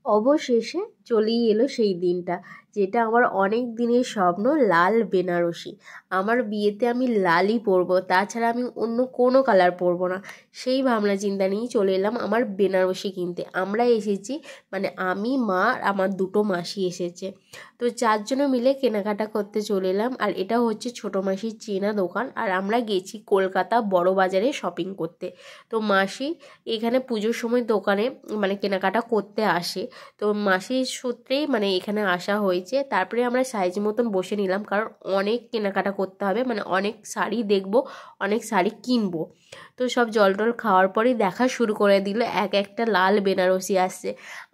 অবশেষে চলেই এলো সেই দিনটা, যেটা আমার অনেক দিনের স্বপ্ন, লাল বেনারসি। আমার বিয়েতে আমি লালই পরবো, তাছাড়া আমি অন্য কোনো কালার পরবো না। সেই ভাবনা চিন্তা নিয়েই চলে এলাম আমার বেনারসি কিনতে। আমরা এসেছি, মানে আমি, মা আর আমার দুটো মাসি এসেছে। তো চারজনে মিলে কেনাকাটা করতে চলে এলাম। আর এটা হচ্ছে ছোটো মাসির চেনা দোকান। আর আমরা গেছি কলকাতা বড় বাজারে শপিং করতে। তো মাসি এখানে পুজোর সময় দোকানে মানে কেনাকাটা করতে আসে। তো মাসির সূত্রেই মানে এখানে আসা হয়েছে। তারপরে আমরা সাইজ মতন বসে নিলাম, কারণ অনেক কেনাকাটা করতে হবে, মানে অনেক শাড়ি দেখবো, অনেক শাড়ি কিনবো। তো সব জল টল খাওয়ার পরেই দেখা শুরু করে দিল, এক একটা লাল বেনারসি আসছে।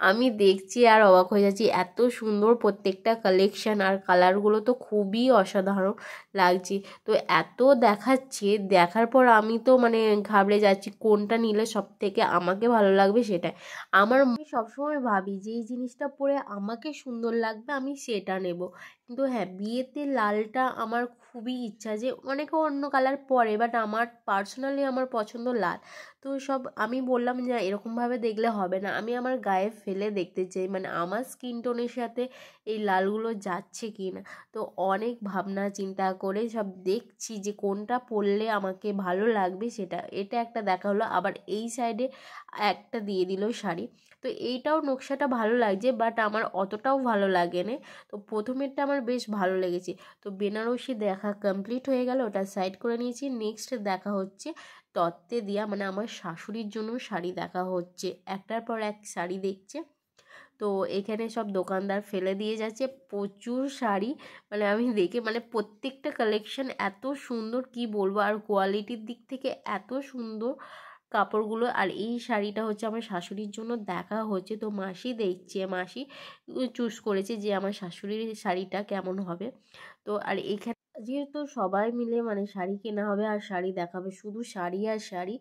আমি দেখছি আর অবাক হয়ে যাচ্ছি, এত সুন্দর প্রত্যেকটা কালেকশান, আর কালারগুলো তো খুবই অসাধারণ লাগছে। তো এত দেখাচ্ছে, দেখার পর আমি তো মানে ঘাবড়ে যাচ্ছি কোনটা নিলে সব থেকে আমাকে ভালো লাগবে সেটাই। আমি সবসময় ভাবি যে এই জিনিসটা পরে আমাকে সুন্দর লাগবে, আমি সেটা নেব। কিন্তু হ্যাঁ, বিয়েতে লালটা আমার খুবই ইচ্ছা, যে অনেকে অন্য কালার পরে, বাট আমার পার্সোনালি আমার পছন্দ লাল। তো সব আমি বললাম যে এরকমভাবে দেখলে হবে না, আমি আমার গায়ে ফেলে দেখতে চাই, মানে আমার স্কিন টোনের সাথে এই লালগুলো যাচ্ছে কি না। তো অনেক ভাবনা চিন্তা করে সব দেখছি যে কোনটা পরলে আমাকে ভালো লাগবে সেটা। এটা একটা দেখা হলো, আবার এই সাইডে একটা দিয়ে দিল শাড়ি। তো এইটাও নকশাটা ভালো লাগছে, বাট আমার অতটাও ভালো লাগেনি। তো প্রথমেরটা আমার বেশ ভালো লেগেছে। তো বেনারসি দেখা কমপ্লিট হয়ে গেল, ওটা সাইড করে নিয়েছি। নেক্সট দেখা হচ্ছে তত্ত্বে দিয়া, মানে আমার শাশুড়ির জন্য শাড়ি দেখা হচ্ছে, একটার পর এক শাড়ি দেখছে। তো এখানে সব দোকানদার ফেলে দিয়ে যাচ্ছে প্রচুর শাড়ি, মানে আমি দেখে মানে প্রত্যেকটা কালেকশন এত সুন্দর, কি বলবো, আর কোয়ালিটির দিক থেকে এত সুন্দর কাপড়গুলো। আর এই শাড়িটা হচ্ছে আমার শাশুড়ির জন্য দেখা হচ্ছে। তো মাসি দেখছে, মাসি চুজ করেছে যে আমার শাশুড়ির শাড়িটা কেমন হবে। তো আর এখানে যেহেতু সবাই মিলে মানে শাড়ি কেনা হবে আর শাড়ি দেখাবে, শুধু শাড়ি আর শাড়ি।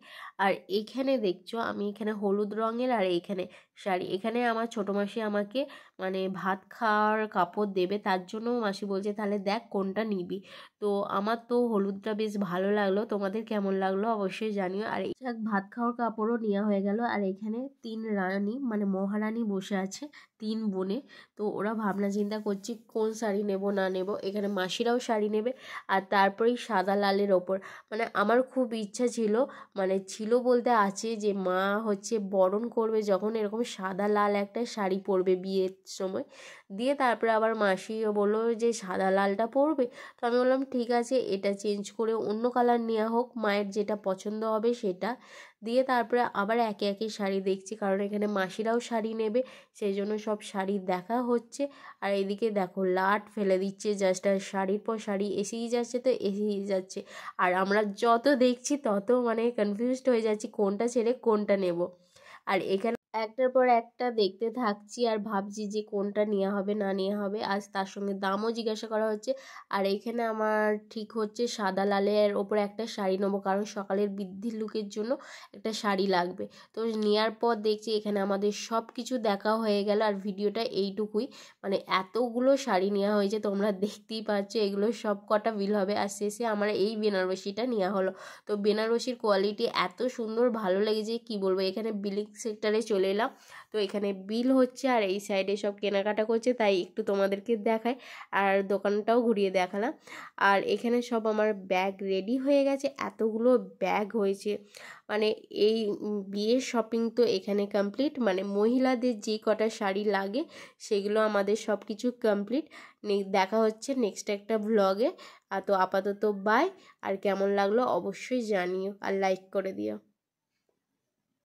আর এখানে দেখছো আমি এখানে হলুদ রঙের, আর এখানে শাড়ি। এখানে আমার ছোটো মাসি আমাকে মানে ভাত খাওয়ার কাপড় দেবে, তার জন্য মাসি বলছে তাহলে দেখ কোনটা নিবি। তো আমার তো হলুদটা বেশ ভালো লাগলো, তোমাদের কেমন লাগলো অবশ্যই জানিও। আর এই ভাত খাওয়ার কাপড়ও নেওয়া হয়ে গেল। আর এখানে 3 রানী মানে মহারানী বসে আছে, 3 বোনে। তো ওরা ভাবনা চিন্তা করছে কোন শাড়ি নেব না নেব। এখানে মাসিরাও শাড়ি নেবে। আর তারপরেই সাদা লালের ওপর মানে আমার খুব ইচ্ছা ছিল, মানে ছিল বলতে আছে, যে মা হচ্ছে বরণ করবে যখন এরকম সাদা লাল একটা শাড়ি পরবে বিয়ের সময়। দিয়ে তারপরে আবার মাসিও বললো যে সাদা লালটা পরবে। তো আমি বললাম ঠিক আছে, এটা চেঞ্জ করে অন্য কালার নেওয়া হোক, মায়ের যেটা পছন্দ হবে সেটা। দিয়ে তারপরে আবার একে একে শাড়ি দেখছি, কারণ এখানে মাসিরাও শাড়ি নেবে, সেই জন্য সব শাড়ি দেখা হচ্ছে। আর এদিকে দেখো লাট ফেলে দিচ্ছে জাস্ট, আর শাড়ির পর শাড়ি এসেই যাচ্ছে, তো এসেই যাচ্ছে। আর আমরা যত দেখছি তত মানে কনফিউজড হয়ে যাচ্ছি কোনটা ছেড়ে কোনটা নেব। আর এখানে একটার পর একটা দেখতে থাকছি আর ভাবছি যে কোনটা নেওয়া হবে না নেওয়া হবে। আজ তার সঙ্গে দামও জিজ্ঞাসা করা হচ্ছে। আর এখানে আমার ঠিক হচ্ছে সাদা লালের ওপরে একটা শাড়ি নেবো, কারণ সকালের বৃদ্ধির লুকের জন্য একটা শাড়ি লাগবে। তো নেওয়ার পর দেখছি এখানে আমাদের সব কিছু দেখা হয়ে গেল। আর ভিডিওটা এইটুকুই, মানে এতগুলো শাড়ি নেওয়া হয়েছে তোমরা দেখতেই পাচ্ছ, এগুলো সব কটা বিল হবে। আর শেষে আমার এই বেনারসিটা নেওয়া হলো। তো বেনারসির কোয়ালিটি এত সুন্দর, ভালো লেগেছে কি বলবো। এখানে বিলিং সেক্টরে চলে এলাম। তো এখানে বিল হচ্ছে আর এই সাইডে সব কেনাকাটা করছে, তাই একটু তোমাদেরকে দেখাই আর দোকানটাও ঘুরিয়ে দেখালাম। আর এখানে সব আমার ব্যাগ রেডি হয়ে গেছে, এতগুলো ব্যাগ হয়েছে। মানে এই বিয়ের শপিং তো এখানে কমপ্লিট, মানে মহিলাদের যে কটা শাড়ি লাগে সেগুলো আমাদের সব কিছু কমপ্লিট। দেখা হচ্ছে নেক্সট একটা ভ্লগে। তো আপাতত বাই। আর কেমন লাগলো অবশ্যই জানিও আর লাইক করে দিও।